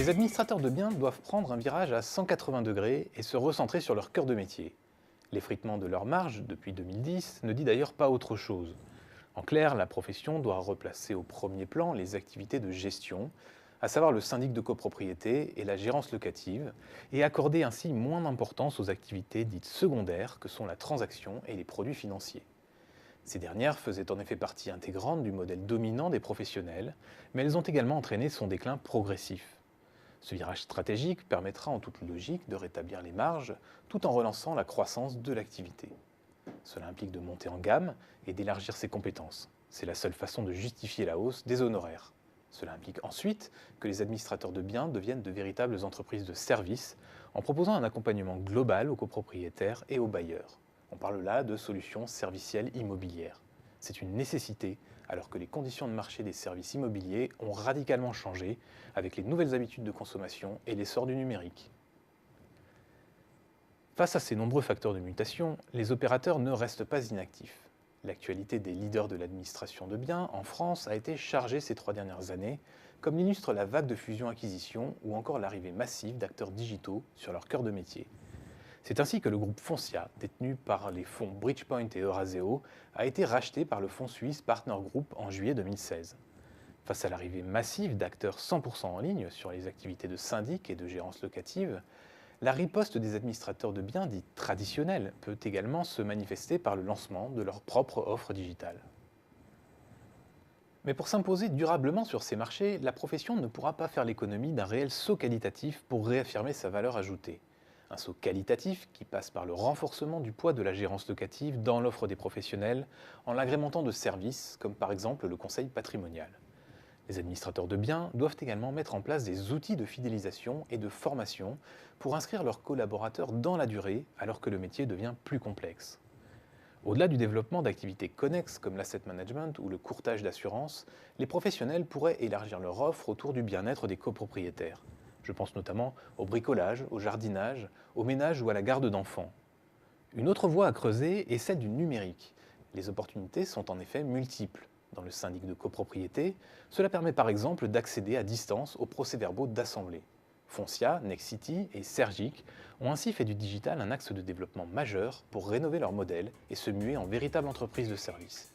Les administrateurs de biens doivent prendre un virage à 180 degrés et se recentrer sur leur cœur de métier. L'effritement de leur marge, depuis 2010, ne dit d'ailleurs pas autre chose. En clair, la profession doit replacer au premier plan les activités de gestion, à savoir le syndic de copropriété et la gérance locative, et accorder ainsi moins d'importance aux activités dites secondaires que sont la transaction et les produits financiers. Ces dernières faisaient en effet partie intégrante du modèle dominant des professionnels, mais elles ont également entraîné son déclin progressif. Ce virage stratégique permettra en toute logique de rétablir les marges tout en relançant la croissance de l'activité. Cela implique de monter en gamme et d'élargir ses compétences. C'est la seule façon de justifier la hausse des honoraires. Cela implique ensuite que les administrateurs de biens deviennent de véritables entreprises de services en proposant un accompagnement global aux copropriétaires et aux bailleurs. On parle là de solutions servicielles immobilières. C'est une nécessité alors que les conditions de marché des services immobiliers ont radicalement changé avec les nouvelles habitudes de consommation et l'essor du numérique. Face à ces nombreux facteurs de mutation, les opérateurs ne restent pas inactifs. L'actualité des leaders de l'administration de biens en France a été chargée ces 3 dernières années, comme l'illustre la vague de fusion-acquisition ou encore l'arrivée massive d'acteurs digitaux sur leur cœur de métier. C'est ainsi que le groupe Foncia, détenu par les fonds Bridgepoint et Eurazeo, a été racheté par le fonds suisse Partner Group en juillet 2016. Face à l'arrivée massive d'acteurs 100% en ligne sur les activités de syndic et de gérance locative, la riposte des administrateurs de biens dits traditionnels peut également se manifester par le lancement de leur propre offre digitale. Mais pour s'imposer durablement sur ces marchés, la profession ne pourra pas faire l'économie d'un réel saut qualitatif pour réaffirmer sa valeur ajoutée. Un saut qualitatif qui passe par le renforcement du poids de la gérance locative dans l'offre des professionnels en l'agrémentant de services comme par exemple le conseil patrimonial. Les administrateurs de biens doivent également mettre en place des outils de fidélisation et de formation pour inscrire leurs collaborateurs dans la durée alors que le métier devient plus complexe. Au-delà du développement d'activités connexes comme l'asset management ou le courtage d'assurance, les professionnels pourraient élargir leur offre autour du bien-être des copropriétaires. Je pense notamment au bricolage, au jardinage, au ménage ou à la garde d'enfants. Une autre voie à creuser est celle du numérique. Les opportunités sont en effet multiples. Dans le syndic de copropriété, cela permet par exemple d'accéder à distance aux procès-verbaux d'assemblée. Foncia, Nexity et Sergic ont ainsi fait du digital un axe de développement majeur pour rénover leur modèle et se muer en véritable entreprise de service.